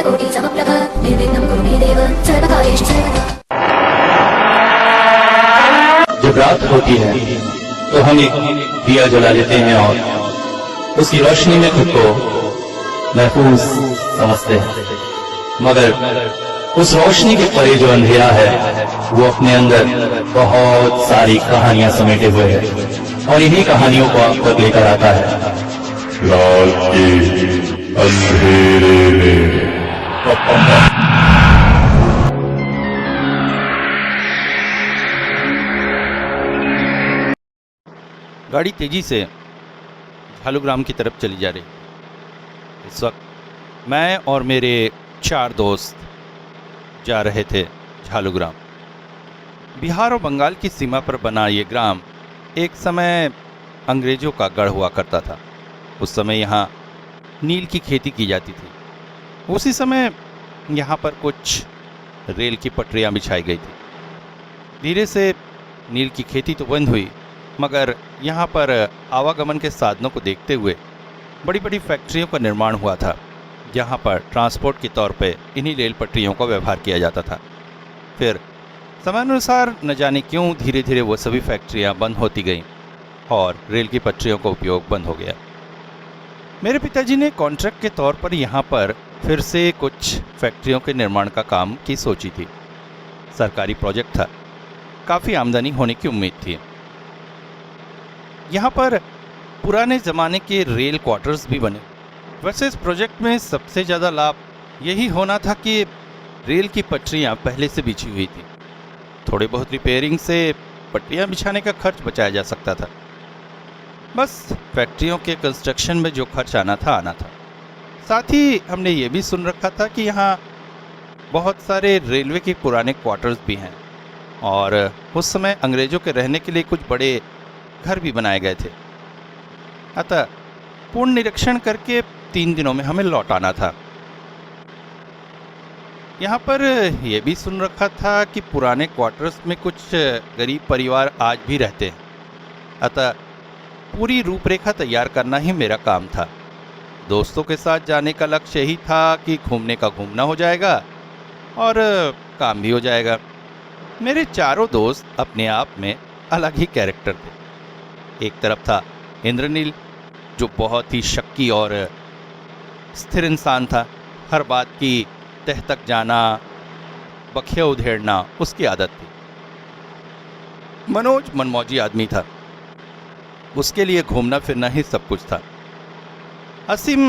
सूर्यकोटि समप्रभ निर्विघ्नं कुरु मे देव सर्वकार्येषु सर्वदा। जब रात होती है तो हम एक दिया जला लेते हैं और उसकी रोशनी में खुद को महफूज समझते हैं, मगर उस रोशनी के परे जो अंधेरा है वो अपने अंदर बहुत सारी कहानियां समेटे हुए है और इन्हीं कहानियों को आप तक लेकर आता है रात के अंधेरे में। गाड़ी तेजी से झालुग्राम की तरफ चली जा रही। इस वक्त मैं और मेरे 4 दोस्त जा रहे थे झालुग्राम। बिहार और बंगाल की सीमा पर बना ये ग्राम एक समय अंग्रेज़ों का गढ़ हुआ करता था। उस समय यहाँ नील की खेती की जाती थी। उसी समय यहाँ पर कुछ रेल की पटरियाँ बिछाई गई थी। धीरे से नील की खेती तो बंद हुई, मगर यहाँ पर आवागमन के साधनों को देखते हुए बड़ी बड़ी फैक्ट्रियों का निर्माण हुआ था, जहाँ पर ट्रांसपोर्ट के तौर पे इन्हीं रेल पटरियों का व्यवहार किया जाता था। फिर समयानुसार न जाने क्यों धीरे धीरे वो सभी फैक्ट्रियाँ बंद होती गईं और रेल की पटरियों का उपयोग बंद हो गया। मेरे पिताजी ने कॉन्ट्रैक्ट के तौर पर यहाँ पर फिर से कुछ फैक्ट्रियों के निर्माण का काम की सोची थी। सरकारी प्रोजेक्ट था, काफ़ी आमदनी होने की उम्मीद थी। यहाँ पर पुराने ज़माने के रेल क्वार्टर्स भी बने। वैसे इस प्रोजेक्ट में सबसे ज़्यादा लाभ यही होना था कि रेल की पटरियाँ पहले से बिछी हुई थी। थोड़ी बहुत रिपेयरिंग से पटरियाँ बिछाने का खर्च बचाया जा सकता था। बस फैक्ट्रियों के कंस्ट्रक्शन में जो खर्च आना था। साथ ही हमने ये भी सुन रखा था कि यहाँ बहुत सारे रेलवे के पुराने क्वार्टर्स भी हैं और उस समय अंग्रेज़ों के रहने के लिए कुछ बड़े घर भी बनाए गए थे। अतः पूर्ण निरीक्षण करके 3 दिनों में हमें लौट आना था। यहाँ पर यह भी सुन रखा था कि पुराने क्वार्टर्स में कुछ गरीब परिवार आज भी रहते हैं। अतः पूरी रूपरेखा तैयार करना ही मेरा काम था। दोस्तों के साथ जाने का लक्ष्य यही था कि घूमने का घूमना हो जाएगा और काम भी हो जाएगा। मेरे चारों दोस्त अपने आप में अलग ही कैरेक्टर थे। एक तरफ था इंद्रनील, जो बहुत ही शक्की और स्थिर इंसान था। हर बात की तह तक जाना, बखिया उधेड़ना उसकी आदत थी। मनोज मनमौजी आदमी था, उसके लिए घूमना फिरना ही सब कुछ था। असीम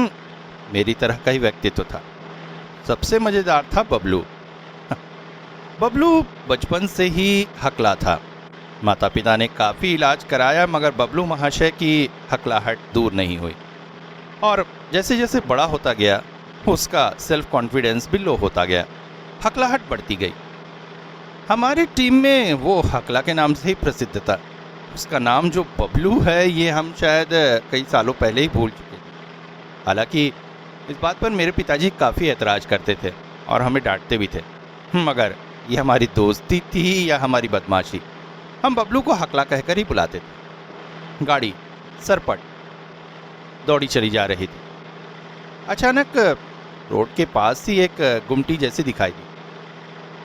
मेरी तरह का ही व्यक्तित्व था। सबसे मज़ेदार था बबलू। बबलू बचपन से ही हकला था। माता पिता ने काफ़ी इलाज कराया, मगर बबलू महाशय की हकलाहट दूर नहीं हुई और जैसे जैसे बड़ा होता गया उसका सेल्फ कॉन्फिडेंस भी लो होता गया, हकलाहट बढ़ती गई। हमारी टीम में वो हकला के नाम से ही प्रसिद्ध था। उसका नाम जो बबलू है ये हम शायद कई सालों पहले ही भूल चुके थे। हालांकि इस बात पर मेरे पिताजी काफ़ी ऐतराज़ करते थे और हमें डांटते भी थे, मगर ये हमारी दोस्ती थी या हमारी बदमाशी, हम बबलू को हकला कहकर ही बुलाते थे। गाड़ी सरपट दौड़ी चली जा रही थी। अचानक रोड के पास ही एक गुमटी जैसी दिखाई दी।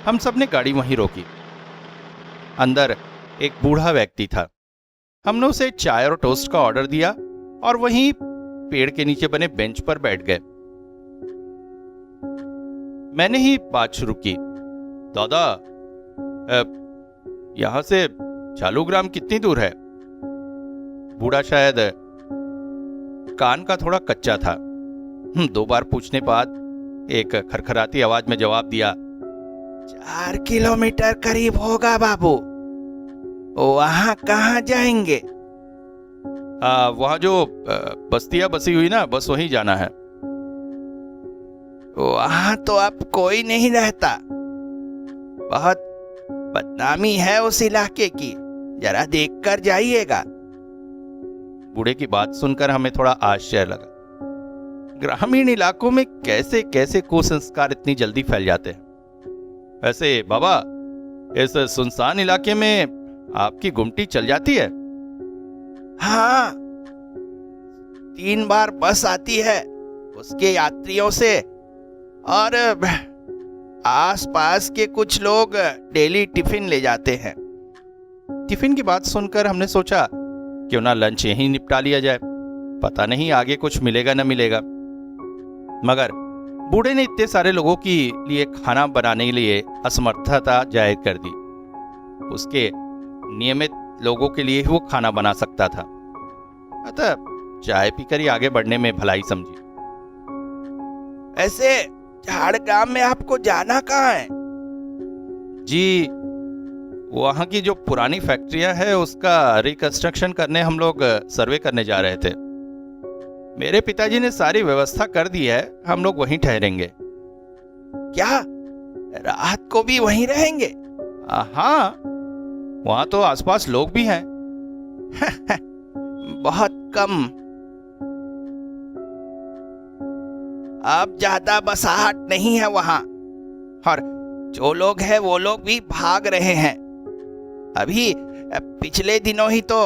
हम सब ने गाड़ी वहीं रोकी। अंदर एक बूढ़ा व्यक्ति था। हमने उसे चाय और टोस्ट का ऑर्डर दिया और वहीं पेड़ के नीचे बने बेंच पर बैठ गए। मैंने ही बात शुरू की, दादा यहां से झालुग्राम कितनी दूर है? बूढ़ा शायद कान का थोड़ा कच्चा था। 2 बार पूछने बाद एक खरखराती आवाज में जवाब दिया, 4 किलोमीटर करीब होगा बाबू। वहां कहाँ जाएंगे? वहां जो बस्तियां बसी हुई ना, बस वहीं जाना है। वहां तो अब कोई नहीं रहता, बहुत बदनामी है उस इलाके की, जरा देखकर जाइएगा। बूढ़े की बात सुनकर हमें थोड़ा आश्चर्य लगा। ग्रामीण इलाकों में कैसे कैसे कुसंस्कार इतनी जल्दी फैल जाते हैं। वैसे बाबा, इस सुनसान इलाके में आपकी गुमटी चल जाती है? हाँ, 3 बार बस आती है। उसके यात्रियों से और आसपास के कुछ लोग डेली टिफिन ले जाते हैं। टिफिन की बात सुनकर हमने सोचा क्यों ना लंच यहीं निपटा लिया जाए, पता नहीं आगे कुछ मिलेगा न मिलेगा। मगर बूढ़े ने इतने सारे लोगों के लिए खाना बनाने के लिए असमर्थता जाहिर कर दी। उसके नियमित लोगों के लिए ही वो खाना बना सकता था, अतः चाय पीकर ही आगे बढ़ने में भलाई समझी। ऐसे झाड़ग्राम में आपको जाना कहाँ है? जी, वहां की जो पुरानी फैक्ट्रियां है उसका रिकंस्ट्रक्शन करने हम लोग सर्वे करने जा रहे थे। मेरे पिताजी ने सारी व्यवस्था कर दी है, हम लोग वहीं ठहरेंगे। क्या रात को भी वहीं रहेंगे? हाँ, वहां तो आसपास लोग भी हैं। बहुत कम। अब ज्यादा बसाहट नहीं है वहां, और जो लोग हैं वो लोग भी भाग रहे हैं। अभी पिछले दिनों ही तो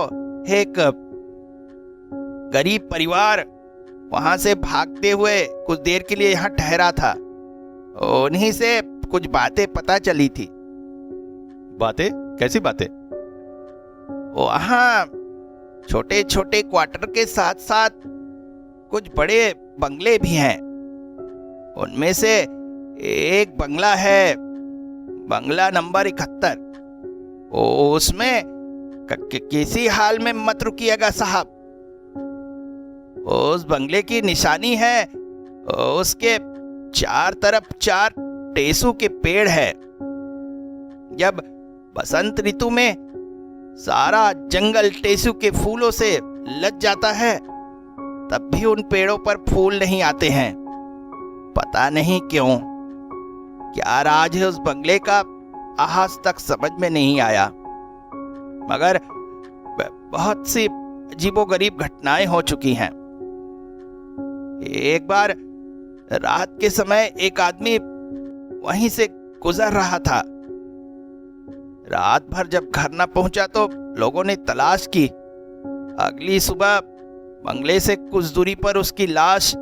एक गरीब परिवार वहां से भागते हुए कुछ देर के लिए यहाँ ठहरा था। उन्हीं से कुछ बातें पता चली थी। बातें? कैसी बातें? वहाँ छोटे छोटे क्वार्टर के साथ साथ कुछ बड़े बंगले भी हैं। उनमें से एक बंगला है, बंगला नंबर 71। उसमें किसी हाल में मत रुकिएगा साहब। उस बंगले की निशानी है, उसके चार तरफ 4 टेसू के पेड़ है। जब बसंत ऋतु में सारा जंगल टेसू के फूलों से लद जाता है, तब भी उन पेड़ों पर फूल नहीं आते हैं। पता नहीं क्यों। क्या राज है उस बंगले का, आज तक समझ में नहीं आया। मगर बहुत सी अजीबोगरीब घटनाएं हो चुकी हैं। एक बार रात के समय एक आदमी वहीं से गुजर रहा था। रात भर जब घर न पहुंचा तो लोगों ने तलाश की। अगली सुबह बंगले से कुछ दूरी पर उसकी लाश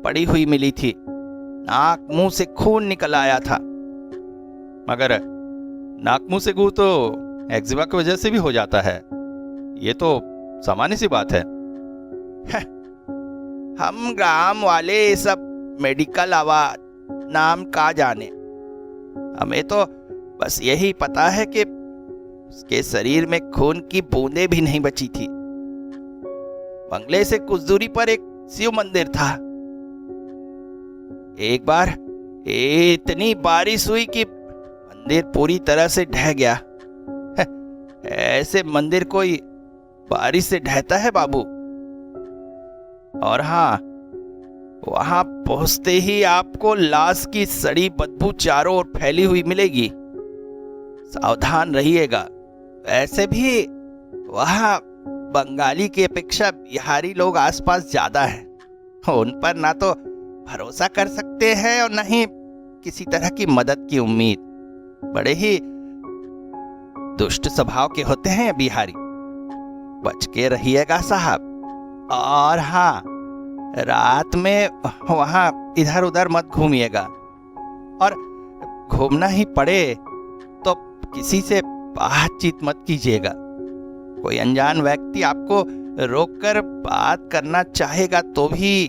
पड़ी हुई मिली थी। नाक मुंह से खून निकल आया था। मगर नाक मुंह से खून तो एक्जिमा की वजह से भी हो जाता है, ये तो सामान्य सी बात है। हम ग्राम वाले सब मेडिकल आवाज नाम का जाने। हमें तो बस यही पता है कि उसके शरीर में खून की बूंदें भी नहीं बची थी। बंगले से कुछ दूरी पर एक शिव मंदिर था। एक बार इतनी बारिश हुई कि मंदिर पूरी तरह से ढह गया। ऐसे मंदिर कोई बारिश से ढहता है बाबू? और हाँ, वहां पहुंचते ही आपको लाश की सड़ी बदबू चारों ओर फैली हुई मिलेगी। सावधान रहिएगा। वैसे भी वहां बंगाली की अपेक्षा बिहारी लोग आसपास ज्यादा हैं। उन पर ना तो भरोसा कर सकते हैं और न ही किसी तरह की मदद की उम्मीद। बड़े ही दुष्ट स्वभाव के होते हैं बिहारी। बच के रहिएगा साहब। और हाँ, रात में वहां इधर उधर मत घूमिएगा, और घूमना ही पड़े तो किसी से बातचीत मत कीजिएगा। कोई अनजान व्यक्ति आपको रोककर बात करना चाहेगा तो भी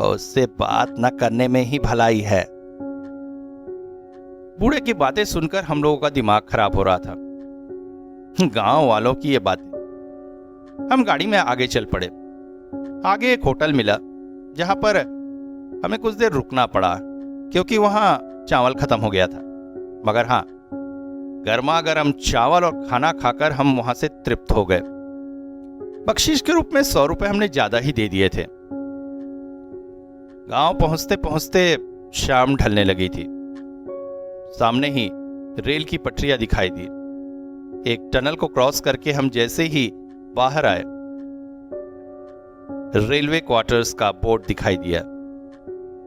उससे बात न करने में ही भलाई है। बूढ़े की बातें सुनकर हम लोगों का दिमाग खराब हो रहा था। गांव वालों की ये बातें। हम गाड़ी में आगे चल पड़े। आगे एक होटल मिला जहां पर हमें कुछ देर रुकना पड़ा, क्योंकि वहां चावल खत्म हो गया था। मगर हाँ, गर्मा गर्म चावल और खाना खाकर हम वहां से तृप्त हो गए। बख्शीश के रूप में 100 रुपए हमने ज्यादा ही दे दिए थे। गांव पहुंचते पहुंचते शाम ढलने लगी थी। सामने ही रेल की पटरियां दिखाई दी। एक टनल को क्रॉस करके हम जैसे ही बाहर आए, रेलवे क्वार्टर्स का बोर्ड दिखाई दिया।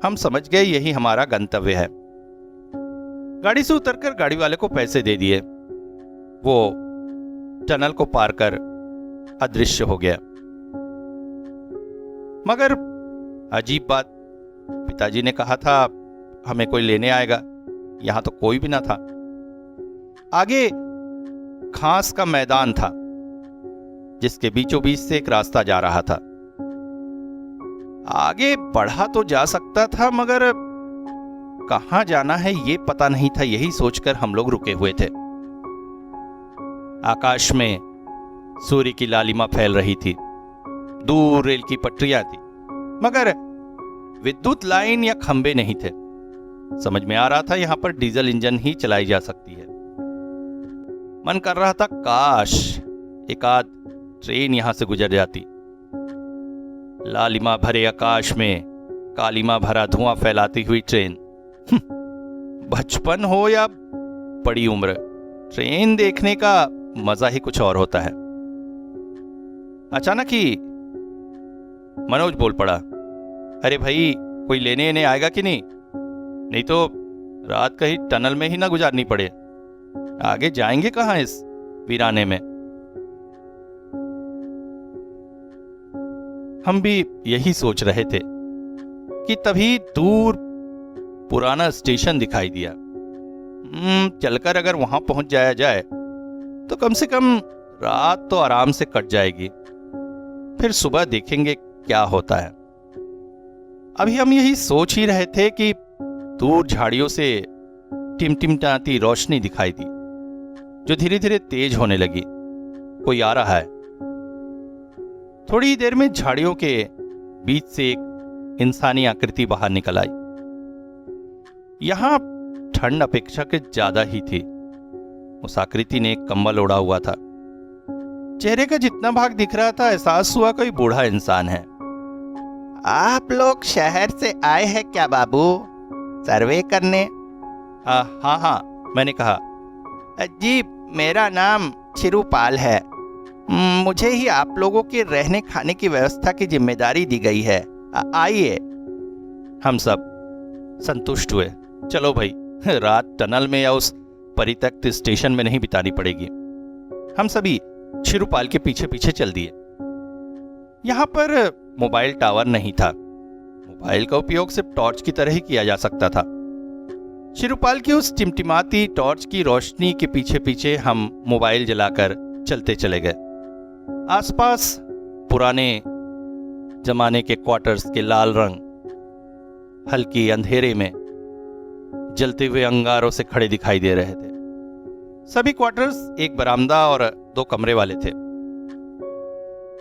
हम समझ गए यही हमारा गंतव्य है। गाड़ी से उतरकर गाड़ी वाले को पैसे दे दिए। वो टनल को पार कर अदृश्य हो गया। मगर अजीब बात, पिताजी ने कहा था हमें कोई लेने आएगा, यहां तो कोई भी ना था। आगे घास का मैदान था जिसके बीचों बीच से एक रास्ता जा रहा था। आगे बढ़ा तो जा सकता था मगर कहां जाना है ये पता नहीं था। यही सोचकर हम लोग रुके हुए थे। आकाश में सूर्य की लालिमा फैल रही थी, दूर रेल की पटरियां थी मगर विद्युत लाइन या खंबे नहीं थे। समझ में आ रहा था यहां पर डीजल इंजन ही चलाई जा सकती है। मन कर रहा था काश एक आध ट्रेन यहां से गुजर जाती। लालिमा भरे आकाश में कालिमा भरा धुआं फैलाती हुई ट्रेन। बचपन हो या बड़ी उम्र, ट्रेन देखने का मजा ही कुछ और होता है। अचानक ही मनोज बोल पड़ा, अरे भाई कोई लेने आएगा कि नहीं तो रात कहीं टनल में ही ना गुजारनी पड़े। आगे जाएंगे कहां इस वीराने में। हम भी यही सोच रहे थे कि तभी दूर पुराना स्टेशन दिखाई दिया। चलकर अगर वहां पहुंच जाया जाए तो कम से कम रात तो आराम से कट जाएगी, फिर सुबह देखेंगे क्या होता है। अभी हम यही सोच ही रहे थे कि दूर झाड़ियों से टिमटिमटाती रोशनी दिखाई दी जो धीरे धीरे तेज होने लगी। कोई आ रहा है। थोड़ी देर में झाड़ियों के बीच से एक इंसानी आकृति बाहर निकल आई। यहां ठंड अपेक्षाकृत ज्यादा ही थी। उस आकृति ने एक कंबल ओढ़ा हुआ था। चेहरे का जितना भाग दिख रहा था एहसास हुआ कोई बूढ़ा इंसान है। आप लोग शहर से आए हैं क्या बाबू, सर्वे करने? हाँ, मैंने कहा। जी मेरा नाम चिरूपाल है। मुझे ही आप लोगों के रहने खाने की व्यवस्था की जिम्मेदारी दी गई है। आइए। हम सब संतुष्ट हुए। चलो भाई, रात टनल में या उस परित्यक्त स्टेशन में नहीं बितानी पड़ेगी। हम सभी चिरूपाल के पीछे पीछे चल दिए। यहां पर मोबाइल टावर नहीं था। मोबाइल का उपयोग सिर्फ टॉर्च की तरह ही किया जा सकता था। चिरूपाल की उस टिमटिमाती टॉर्च की रोशनी के पीछे पीछे हम मोबाइल जलाकर चलते चले गए। आसपास पुराने जमाने के क्वार्टर्स के लाल रंग हल्की अंधेरे में जलते हुए अंगारों से खड़े दिखाई दे रहे थे। सभी क्वार्टर्स एक बरामदा और 2 कमरे वाले थे।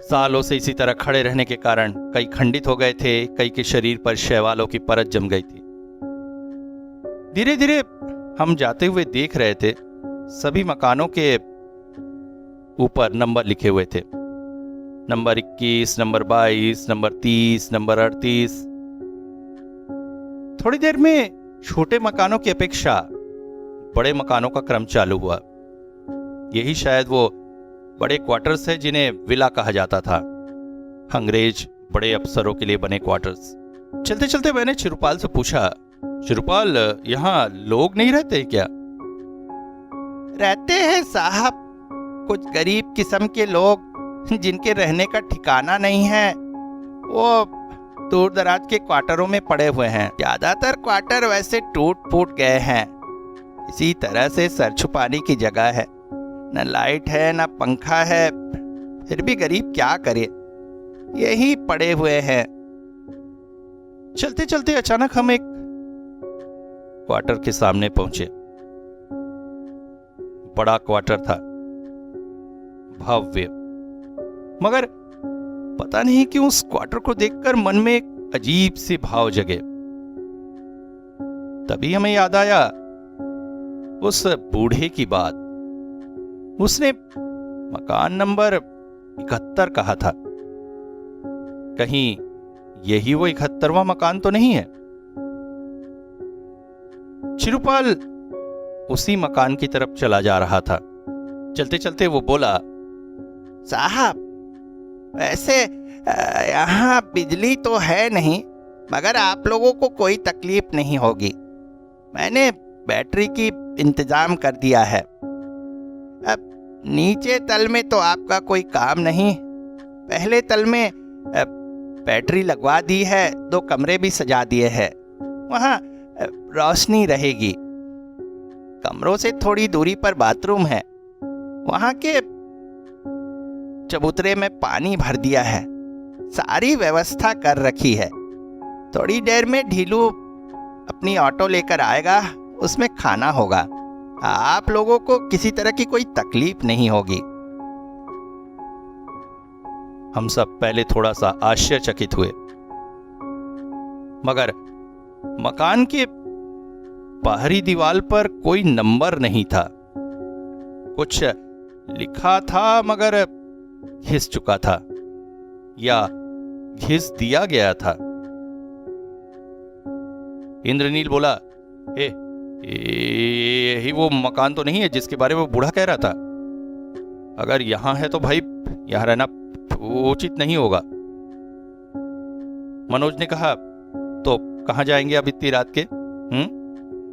सालों से इसी तरह खड़े रहने के कारण कई खंडित हो गए थे, कई के शरीर पर शैवालों की परत जम गई थी। धीरे धीरे हम जाते हुए देख रहे थे सभी मकानों के ऊपर नंबर लिखे हुए थे। Number 21, number 22, number 30, number 38। थोड़ी देर में छोटे मकानों की अपेक्षा बड़े मकानों का क्रम चालू हुआ। यही शायद वो बड़े क्वार्टर्स है जिन्हें विला कहा जाता था। अंग्रेज बड़े अफसरों के लिए बने क्वार्टर्स। चलते चलते मैंने चिरूपाल से पूछा, चिरूपाल यहाँ लोग नहीं रहते क्या? रहते हैं साहब, कुछ गरीब किस्म के लोग जिनके रहने का ठिकाना नहीं है, वो दूर दराज के क्वार्टरों में पड़े हुए हैं। ज्यादातर क्वार्टर वैसे टूट फूट गए हैं। इसी तरह से सर छुपाने की जगह है, न लाइट है न पंखा है, फिर भी गरीब क्या करे, यही पड़े हुए हैं। चलते चलते अचानक हम एक क्वार्टर के सामने पहुंचे। बड़ा क्वार्टर था, भव्य, मगर पता नहीं क्यों उस क्वार्टर को देखकर मन में एक अजीब सी भाव जगे। तभी हमें याद आया उस बूढ़े की बात। उसने मकान नंबर 71 कहा था। कहीं यही वो 71वां मकान तो नहीं है? चिरूपाल उसी मकान की तरफ चला जा रहा था। चलते चलते वो बोला, साहब वैसे यहाँ बिजली तो है नहीं, मगर आप लोगों को कोई तकलीफ नहीं होगी। मैंने बैटरी की इंतजाम कर दिया है। अब नीचे तल में तो आपका कोई काम नहीं, पहले तल में बैटरी लगवा दी है, 2 कमरे भी सजा दिए हैं। वहाँ रोशनी रहेगी। कमरों से थोड़ी दूरी पर बाथरूम है। वहाँ के चबूतरे में पानी भर दिया है। सारी व्यवस्था कर रखी है। थोड़ी देर में ढीलू अपनी ऑटो लेकर आएगा, उसमें खाना होगा। आप लोगों को किसी तरह की कोई तकलीफ नहीं होगी। हम सब पहले थोड़ा सा आश्चर्यचकित हुए, मगर मकान के बाहरी दीवार पर कोई नंबर नहीं था। कुछ लिखा था मगर घिस चुका था या घिस दिया गया था। इंद्रनील बोला, यही वो मकान तो नहीं है जिसके बारे में वो बूढ़ा कह रहा था? अगर यहां है तो भाई यहां रहना उचित नहीं होगा। मनोज ने कहा, तो कहां जाएंगे अब इतनी रात के?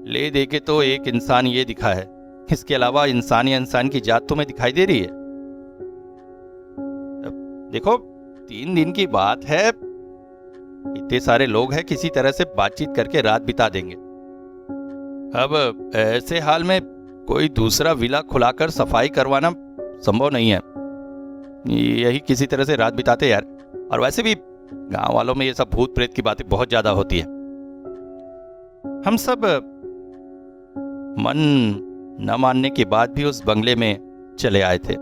ले दे के तो एक इंसान ये दिखा है, इसके अलावा इंसान या इंसान की जात तुम्हें दिखाई दे रही है? देखो 3 दिन की बात है, इतने सारे लोग हैं, किसी तरह से बातचीत करके रात बिता देंगे। अब ऐसे हाल में कोई दूसरा विला खुलाकर सफाई करवाना संभव नहीं है। यही किसी तरह से रात बिताते यार। और वैसे भी गांव वालों में ये सब भूत प्रेत की बातें बहुत ज्यादा होती है। हम सब मन न मानने के बाद भी उस बंगले में चले आए थे।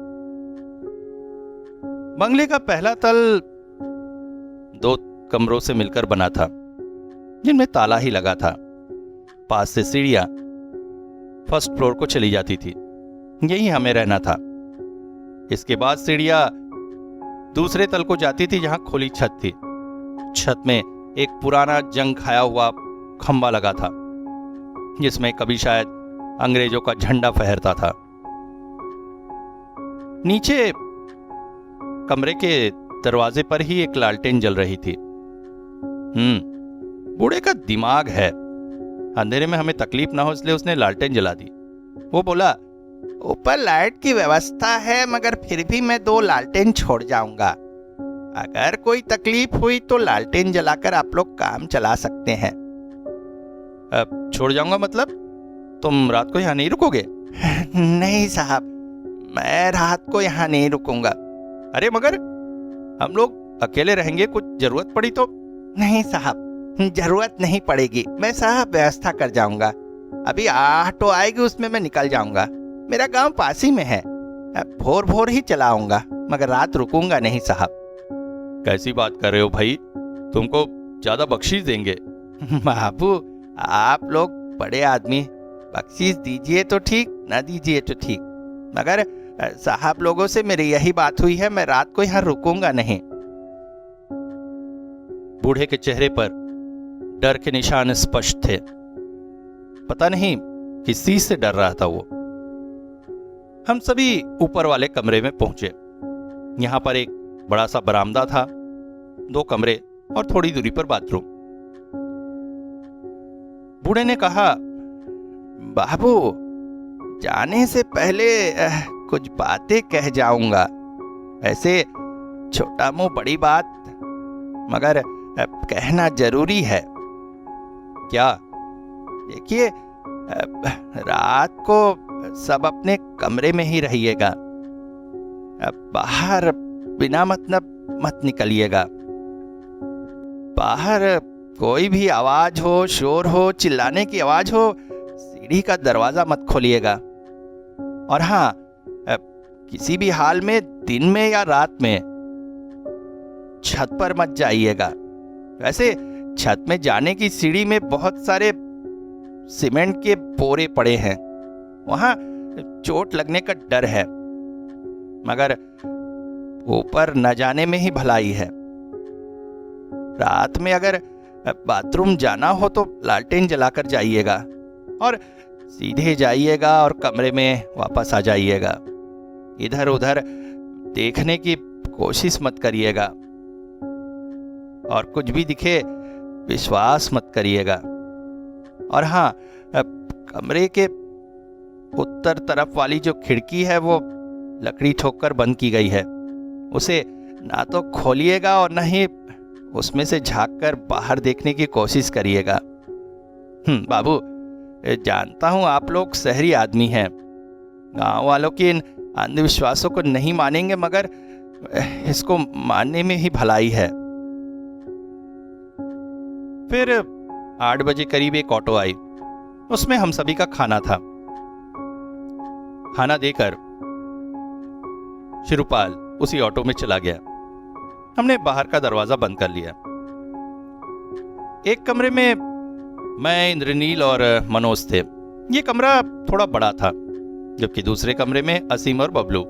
बंगले का पहला तल 2 कमरों से मिलकर बना था, जिनमें ताला ही लगा था। पास से सीढ़ियां फर्स्ट फ्लोर को चली जाती थी। यही हमें रहना था। इसके बाद सीढ़ियां दूसरे तल को जाती थी, जहां खुली छत थी। छत में एक पुराना जंग खाया हुआ खंबा लगा था, जिसमें कभी शायद अंग्रेजों का झंडा फहरता था। नीचे कमरे के दरवाजे पर ही एक लालटेन जल रही थी। बूढ़े का दिमाग है, अंधेरे में हमें तकलीफ ना हो इसलिए उसने लालटेन जला दी। वो बोला, ऊपर लाइट की व्यवस्था है, मगर फिर भी मैं 2 लालटेन छोड़ जाऊंगा। अगर कोई तकलीफ हुई तो लालटेन जलाकर आप लोग काम चला सकते हैं। अब छोड़ जाऊंगा मतलब तुम रात को यहाँ नहीं रुकोगे? नहीं साहब, मैं रात को यहाँ नहीं रुकूंगा। अरे मगर हम लोग अकेले रहेंगे, कुछ जरूरत पड़ी तो? नहीं साहब, जरूरत नहीं पड़ेगी, मैं साहब व्यवस्था कर जाऊंगा। अभी ऑटो आएगी, उसमें मैं निकल जाऊंगा। मेरा गांव पास ही में है, भोर भोर ही चलाऊंगा, मगर रात रुकूंगा नहीं साहब। कैसी बात कर रहे हो भाई, तुमको ज्यादा बख्शीश देंगे। बाबू आप लोग बड़े आदमी, बख्शीश दीजिए तो ठीक, ना दीजिए तो ठीक, मगर साहब लोगों से मेरी यही बात हुई है, मैं रात को यहाँ रुकूंगा नहीं। बूढ़े के चेहरे पर डर के निशान स्पष्ट थे। पता नहीं किस चीज से डर रहा था वो। हम सभी ऊपर वाले कमरे में पहुंचे। यहां पर एक बड़ा सा बरामदा था, 2 कमरे और थोड़ी दूरी पर बाथरूम। बूढ़े ने कहा, बाबू जाने से पहले कुछ बातें कह जाऊंगा। ऐसे छोटा मुंह बड़ी बात, मगर कहना जरूरी है। क्या? देखिए, रात को सब अपने कमरे में ही रहिएगा, बाहर बिना मतलब मत निकलिएगा। बाहर कोई भी आवाज हो, शोर हो, चिल्लाने की आवाज हो, सीढ़ी का दरवाजा मत खोलिएगा। और हाँ, किसी भी हाल में दिन में या रात में छत पर मत जाइएगा। वैसे छत में जाने की सीढ़ी में बहुत सारे सीमेंट के बोरे पड़े हैं, वहां चोट लगने का डर है, मगर ऊपर न जाने में ही भलाई है। रात में अगर बाथरूम जाना हो तो लालटेन जलाकर जाइएगा और सीधे जाइएगा और कमरे में वापस आ जाइएगा। इधर उधर देखने की कोशिश मत करिएगा और कुछ भी दिखे विश्वास मत करिएगा। और हाँ, कमरे के उत्तर तरफ वाली जो खिड़की है वो लकड़ी ठोक कर बंद की गई है, उसे ना तो खोलिएगा और ना ही उसमें से झांक कर बाहर देखने की कोशिश करिएगा। बाबू, जानता हूं आप लोग शहरी आदमी हैं, गांव वालों के इन अंधविश्वासों को नहीं मानेंगे, मगर इसको मानने में ही भलाई है। फिर 8 बजे करीब एक ऑटो आई, उसमें हम सभी का खाना था। खाना देकर शिरुपाल उसी ऑटो में चला गया। हमने बाहर का दरवाजा बंद कर लिया। एक कमरे में मैं, इंद्रनील और मनोज थे। ये कमरा थोड़ा बड़ा था, जबकि दूसरे कमरे में असीम और बबलू।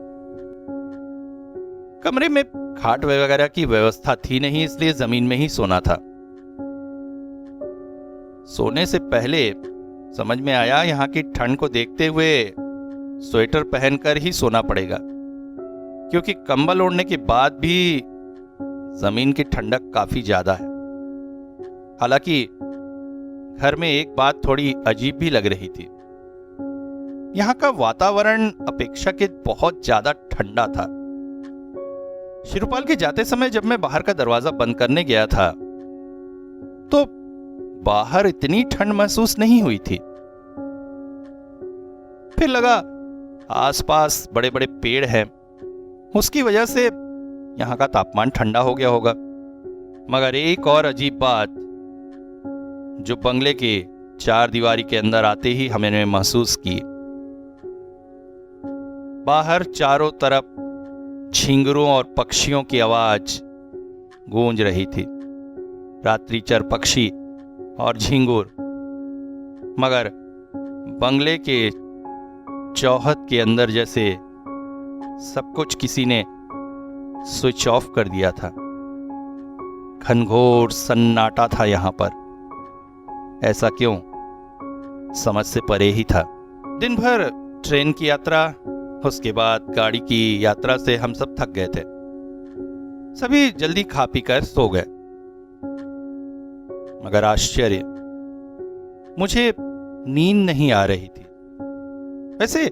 कमरे में खाट वगैरह की व्यवस्था थी नहीं, इसलिए जमीन में ही सोना था। सोने से पहले समझ में आया यहाँ की ठंड को देखते हुए स्वेटर पहनकर ही सोना पड़ेगा, क्योंकि कंबल ओढ़ने के बाद भी जमीन की ठंडक काफी ज्यादा है। हालांकि घर में एक बात थोड़ी अजीब भी लग रही थी। यहाँ का वातावरण अपेक्षाकृत बहुत ज्यादा ठंडा था। शिरुपाल के जाते समय जब मैं बाहर का दरवाजा बंद करने गया था, तो बाहर इतनी ठंड महसूस नहीं हुई थी। फिर लगा आसपास बड़े बड़े पेड़ हैं, उसकी वजह से यहाँ का तापमान ठंडा हो गया होगा। मगर एक और अजीब बात जो बंगले के 4 दीवारी के अंदर आते ही हमने महसूस की, बाहर चारों तरफ झींगरों और पक्षियों की आवाज गूंज रही थी। रात्रिचर पक्षी और झींगुर। मगर बंगले के चौहद के अंदर जैसे सब कुछ किसी ने स्विच ऑफ कर दिया था। घनघोर सन्नाटा था यहां पर। ऐसा क्यों, समझ से परे ही था। दिन भर ट्रेन की यात्रा, उसके बाद गाड़ी की यात्रा से हम सब थक गए थे। सभी जल्दी खा पी कर सो गए। मगर आश्चर्य, मुझे नींद नहीं आ रही थी। वैसे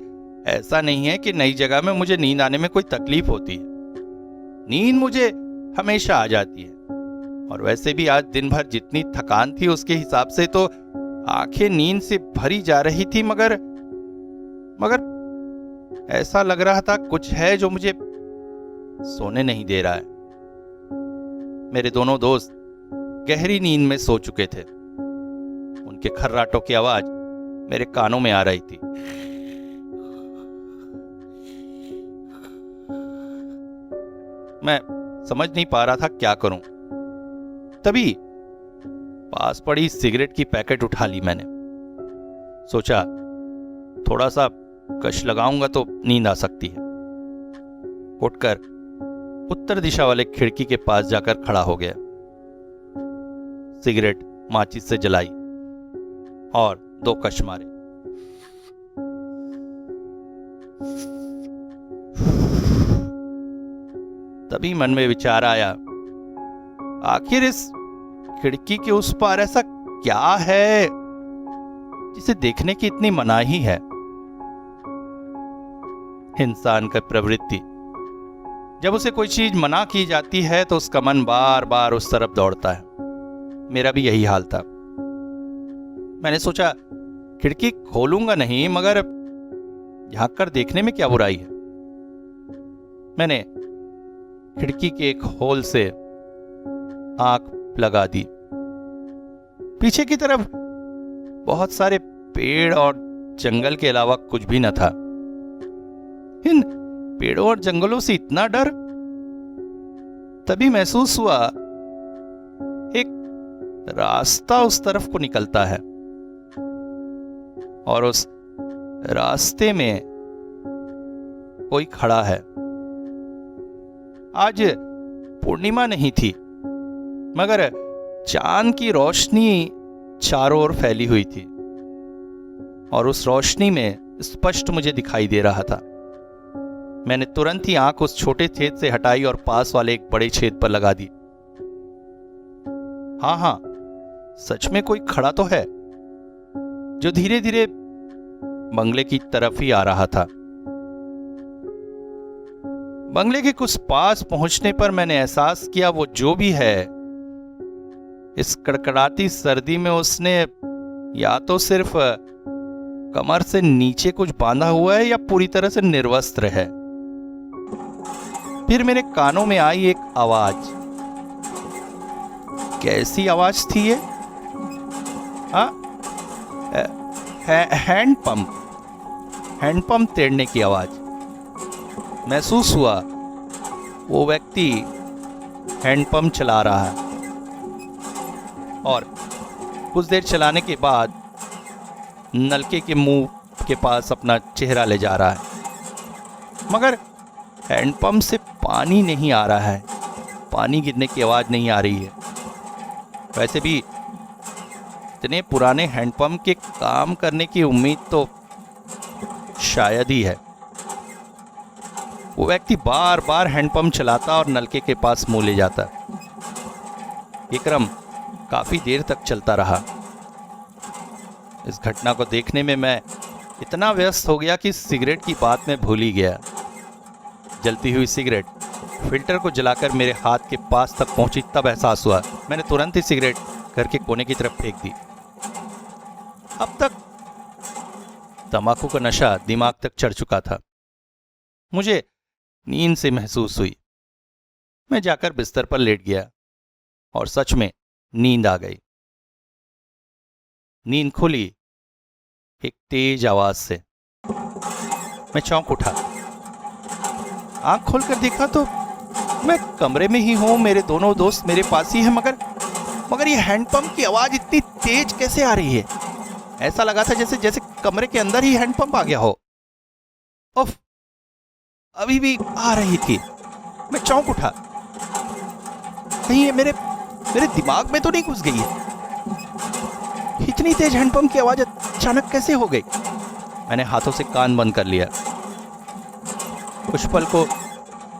ऐसा नहीं है कि नई जगह में मुझे नींद आने में कोई तकलीफ होती है। नींद मुझे हमेशा आ जाती है। और वैसे भी आज दिन भर जितनी थकान थी उसके हिसाब से तो आंखें नींद से भरी जा रही थी, मगर ऐसा लग रहा था कुछ है जो मुझे सोने नहीं दे रहा है। मेरे दोनों दोस्त गहरी नींद में सो चुके थे। उनके खर्राटों की आवाज मेरे कानों में आ रही थी। मैं समझ नहीं पा रहा था क्या करूं। तभी पास पड़ी सिगरेट की पैकेट उठा ली मैंने। सोचा थोड़ा सा कश लगाऊंगा तो नींद आ सकती है। उठकर उत्तर दिशा वाले खिड़की के पास जाकर खड़ा हो गया। सिगरेट माचिस से जलाई और 2 कश मारे। तभी मन में विचार आया, आखिर इस खिड़की के उस पार ऐसा क्या है जिसे देखने की इतनी मनाही है। इंसान का प्रवृत्ति, जब उसे कोई चीज मना की जाती है तो उसका मन बार बार उस तरफ दौड़ता है। मेरा भी यही हाल था। मैंने सोचा खिड़की खोलूंगा नहीं, मगर झांक कर देखने में क्या बुराई है। मैंने खिड़की के एक होल से आंख लगा दी। पीछे की तरफ बहुत सारे पेड़ और जंगल के अलावा कुछ भी न था। इन पेड़ों और जंगलों से इतना डर तभी महसूस हुआ, एक रास्ता उस तरफ को निकलता है और उस रास्ते में कोई खड़ा है। आज पूर्णिमा नहीं थी, मगर चांद की रोशनी चारों ओर फैली हुई थी और उस रोशनी में स्पष्ट मुझे दिखाई दे रहा था। मैंने तुरंत ही आंख उस छोटे छेद से हटाई और पास वाले एक बड़े छेद पर लगा दी। हाँ, सच में कोई खड़ा तो है, जो धीरे धीरे बंगले की तरफ ही आ रहा था। बंगले के कुछ पास पहुंचने पर मैंने एहसास किया वो जो भी है इस कड़कड़ाती सर्दी में उसने या तो सिर्फ कमर से नीचे कुछ बांधा हुआ है या पूरी तरह से निर्वस्त्र है। फिर मेरे कानों में आई एक आवाज। कैसी आवाज थी ये? हाँ, हैंडपंप तेड़ने की आवाज। महसूस हुआ वो व्यक्ति हैंडपंप चला रहा है और कुछ देर चलाने के बाद नलके के मुंह के पास अपना चेहरा ले जा रहा है, मगर हैंडपंप से पानी नहीं आ रहा है, पानी गिरने की आवाज नहीं आ रही है। वैसे भी इतने पुराने हैंडपंप के काम करने की उम्मीद तो शायद ही है। वो व्यक्ति बार बार हैंडपंप चलाता और नलके के पास मुंह ले जाता। ये क्रम काफी देर तक चलता रहा। इस घटना को देखने में मैं इतना व्यस्त हो गया कि सिगरेट की बात में भूल ही गया। जलती हुई सिगरेट फिल्टर को जलाकर मेरे हाथ के पास तक पहुंची तब एहसास हुआ। मैंने तुरंत ही सिगरेट घर के कोने की तरफ फेंक दी। अब तक तंबाकू का नशा दिमाग तक चढ़ चुका था। मुझे नींद से महसूस हुई। मैं जाकर बिस्तर पर लेट गया और सच में नींद आ गई। नींद खुली एक तेज आवाज से। मैं चौंक उठा। आंख खोलकर देखा तो मैं कमरे में ही हूं, मेरे दोनों दोस्त मेरे पास ही हैं, मगर ये हैंडपंप की आवाज इतनी तेज कैसे आ रही है? ऐसा लगा था जैसे कमरे के अंदर ही हैंडपंप आ गया हो। उफ, अभी भी आ रही थी। मैं चौंक उठा। कहीं ये मेरे दिमाग में तो नहीं घुस गई है? इतनी तेज हैंडपंप की आवाज अचानक कैसे हो गई? मैंने हाथों से कान बंद कर लिया। कुछ पल को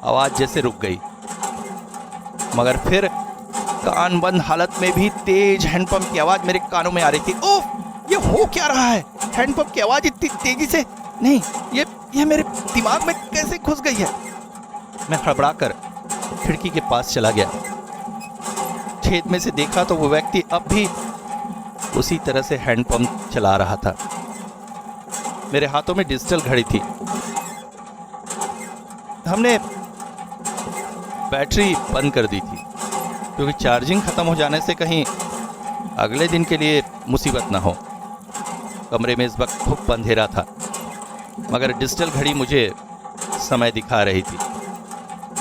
आवाज जैसे रुक गई, मगर फिर कान बंद हालत में भी तेज हैंडपंप की आवाज मेरे कानों में आ रही थी। ओह, ये हो क्या रहा है? हैंडपंप की आवाज इतनी तेजी से नहीं, ये मेरे दिमाग में कैसे घुस गई है? मैं हड़बड़ाकर खिड़की के पास चला गया। छेद में से देखा तो वो व्यक्ति अब भी उसी तरह से हैंडपंप चला रहा था। मेरे हाथों में डिजिटल घड़ी थी। हमने बैटरी बंद कर दी थी क्योंकि चार्जिंग खत्म हो जाने से कहीं अगले दिन के लिए मुसीबत ना हो। कमरे में इस वक्त खूब अंधेरा था, मगर डिजिटल घड़ी मुझे समय दिखा रही थी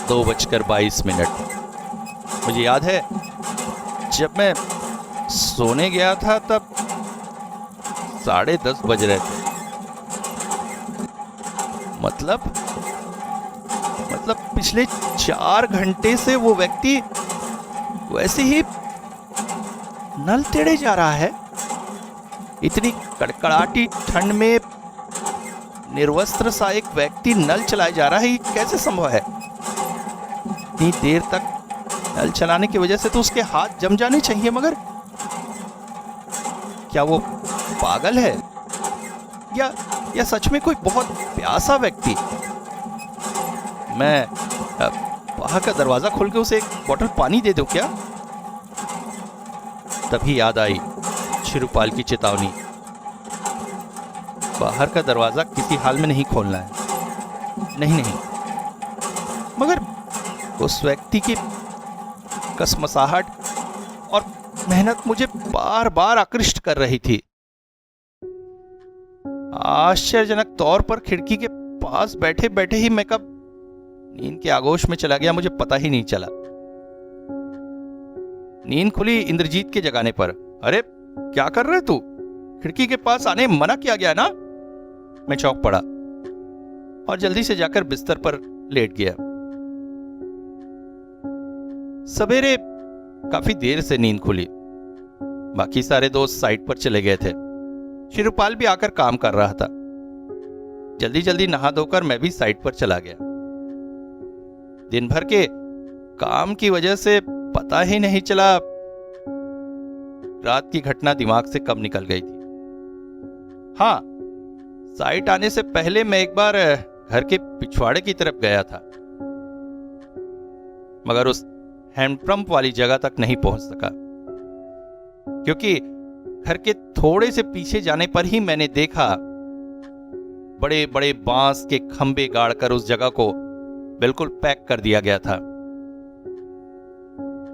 2:22। मुझे याद है जब मैं सोने गया था तब 10:30 बज रहे थे। मतलब पिछले 4 घंटे से वो व्यक्ति वैसे ही नल टेढ़े जा रहा है। इतनी कड़कड़ाटी ठंड में निर्वस्त्र सा एक व्यक्ति नल चलाए जा रहा है, ये कैसे संभव है? इतनी देर तक नल चलाने की वजह से तो उसके हाथ जम जाने चाहिए, मगर क्या वो पागल है या सच में कोई बहुत प्यासा व्यक्ति? मैं बाहर का दरवाजा खोल के उसे एक बोतल पानी दे दूं क्या? तभी याद आई शिरुपाल की चेतावनी, बाहर का दरवाजा किसी हाल में नहीं खोलना है। नहीं, मगर उस व्यक्ति की कसमसाहट और मेहनत मुझे बार बार आकृष्ट कर रही थी। आश्चर्यजनक तौर पर खिड़की के पास बैठे बैठे ही मैं कब नींद के आगोश में चला गया मुझे पता ही नहीं चला। नींद खुली इंद्रजीत के जगाने पर। अरे क्या कर रहे तू? खिड़की के पास आने मना किया गया ना? मैं चौंक पड़ा और जल्दी से जाकर बिस्तर पर लेट गया। सवेरे काफी देर से नींद खुली। बाकी सारे दोस्त साइट पर चले गए थे। शिरुपाल भी आकर काम कर रहा था। जल्दी जल्दी नहा धोकर मैं भी साइट पर चला गया। दिन भर के काम की वजह से पता ही नहीं चला रात की घटना दिमाग से कब निकल गई थी। हाँ, साइट आने से पहले मैं एक बार घर के पिछवाड़े की तरफ गया था, मगर उस हैंडपंप वाली जगह तक नहीं पहुंच सका। क्योंकि घर के थोड़े से पीछे जाने पर ही मैंने देखा बड़े बड़े बांस के खंभे गाड़कर उस जगह को बिल्कुल पैक कर दिया गया था।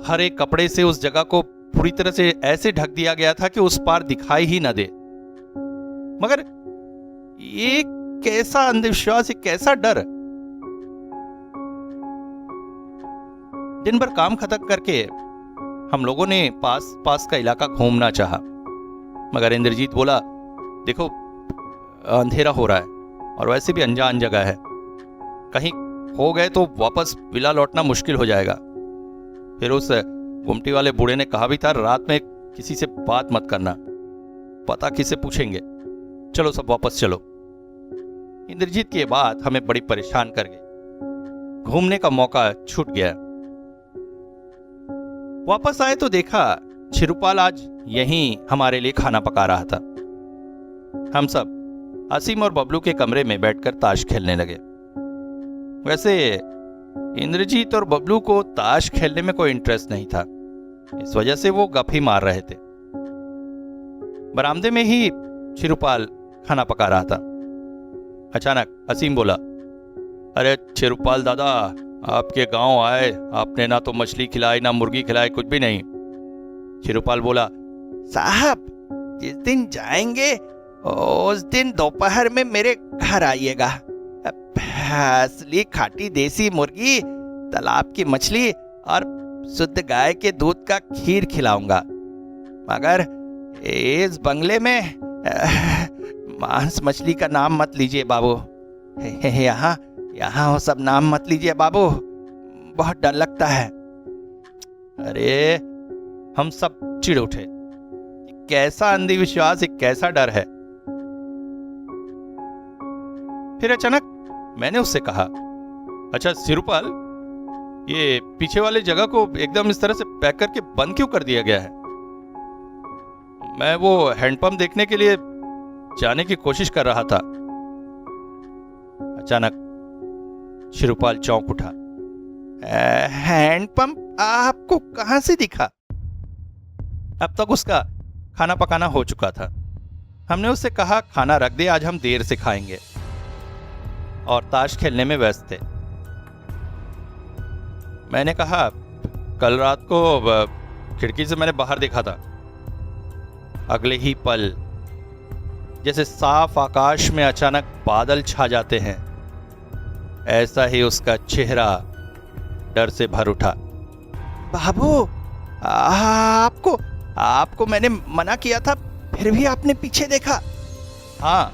हरे कपड़े से उस जगह को पूरी तरह से ऐसे ढक दिया गया था कि उस पार दिखाई ही न दे। मगर ये कैसा अंधविश्वास, ये कैसा डर। दिन भर काम खत्म करके हम लोगों ने पास पास का इलाका घूमना चाहा, मगर इंद्रजीत बोला, देखो अंधेरा हो रहा है और वैसे भी अनजान जगह है, कहीं खो गए तो वापस विला लौटना मुश्किल हो जाएगा। फिर उस गुमटी वाले बूढ़े ने कहा भी था, रात में किसी से बात मत करना, पता किसे पूछेंगे, चलो सब वापस चलो। इंद्रजीत की बात हमें बड़ी परेशान कर गई। घूमने का मौका छूट गया। वापस आए तो देखा छिरुपाल आज यहीं हमारे लिए खाना पका रहा था। हम सब असीम और बबलू के कमरे में बैठकर ताश खेलने लगे। वैसे इंद्रजीत और बबलू को ताश खेलने में कोई इंटरेस्ट नहीं था, इस वजह से वो गप ही मार रहे थे। बरामदे में ही छिरुपाल खाना पका रहा था। अचानक असीम बोला, अरे छिरुपाल दादा, आपके गांव आए, आपने ना तो मछली खिलाई ना मुर्गी खिलाई, कुछ भी नहीं। छिरुपाल बोला, साहब जिस दिन जाएंगे उस दिन दोपहर में मेरे घर आइएगा। असली खाटी देसी मुर्गी, तालाब की मछली और शुद्ध गाय के दूध का खीर खिलाऊंगा। मगर इस बंगले में मांस मछली का नाम मत लीजिए बाबू। यहाँ वो सब नाम मत लीजिए बाबू, बहुत डर लगता है। अरे हम सब चिढ़ उठे, कैसा अंधविश्वास, एक कैसा डर है। फिर अचानक मैंने उससे कहा, अच्छा छिरुपाल, ये पीछे वाले जगह को एकदम इस तरह से पैक करके बंद क्यों कर दिया गया है? मैं वो हैंडपंप देखने के लिए जाने की कोशिश कर रहा था। अचानक छिरुपाल चौंक उठा। हैंडपंप आपको कहां से दिखा? अब तक उसका खाना पकाना हो चुका था। हमने उससे कहा, खाना रख दे, आज हम देर से खाएंगे, और ताश खेलने में व्यस्त थे। मैंने कहा, कल रात को खिड़की से मैंने बाहर देखा था। अगले ही पल जैसे साफ आकाश में अचानक बादल छा जाते हैं, ऐसा ही उसका चेहरा डर से भर उठा। बाबू, आपको मैंने मना किया था, फिर भी आपने पीछे देखा। हाँ,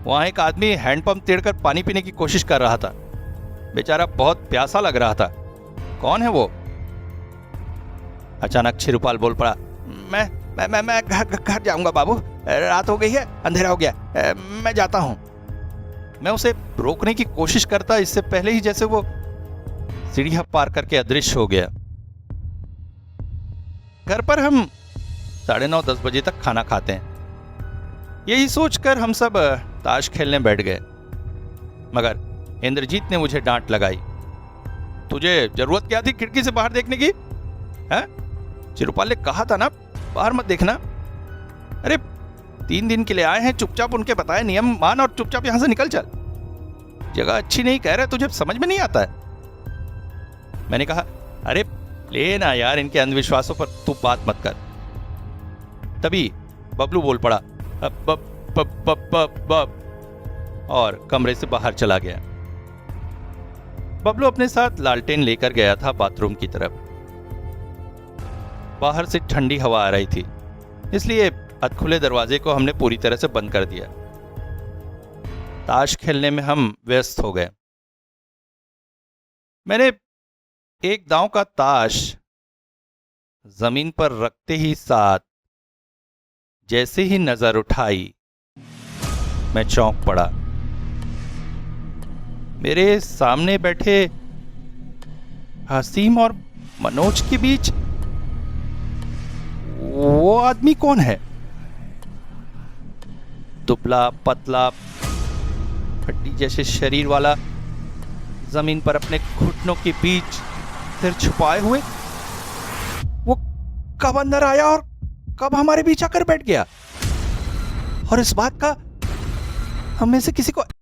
वहां एक आदमी हैंडपंप तेड़कर पानी पीने की कोशिश कर रहा था। बेचारा बहुत प्यासा लग रहा था। कौन है वो? अचानक छिरुपाल बोल पड़ा, मैं घर जाऊंगा बाबू, रात हो गई है, अंधेरा हो गया, मैं जाता हूं। मैं उसे रोकने की कोशिश करता, इससे पहले ही जैसे वो सीढ़ियां पार करके अदृश्य हो गया। घर पर हम 9:30-10 बजे तक खाना खाते हैं। यही सोचकर हम सब ताश खेलने बैठ गए, मगर इंद्रजीत ने मुझे डांट लगाई। तुझे जरूरत क्या थी खिड़की से बाहर देखने की? है? छिरुपाल ने कहा था ना बाहर मत देखना। अरे 3 दिन के लिए आए हैं, चुपचाप उनके बताए नियम मान और चुपचाप यहां से निकल चल। जगह अच्छी नहीं कह रहे, तुझे समझ में नहीं आता है। मैंने कहा, अरे ले ना यार, इनके अंधविश्वासों पर तू बात मत कर। तभी बबलू बोल पड़ा, और कमरे से बाहर चला गया। बबलू अपने साथ लालटेन लेकर गया था बाथरूम की तरफ। बाहर से ठंडी हवा आ रही थी, इसलिए अधखुले दरवाजे को हमने पूरी तरह से बंद कर दिया। ताश खेलने में हम व्यस्त हो गए। मैंने एक दांव का ताश जमीन पर रखते ही साथ जैसे ही नजर उठाई, मैं चौंक पड़ा। मेरे सामने बैठे असीम और मनोज के बीच वो आदमी कौन है? दुबला पतला हड्डी जैसे शरीर वाला, जमीन पर अपने घुटनों के बीच सिर छुपाए हुए। वो कब अंदर आया और कब हमारे बीच आकर बैठ गया और इस बात का हम में से किसी को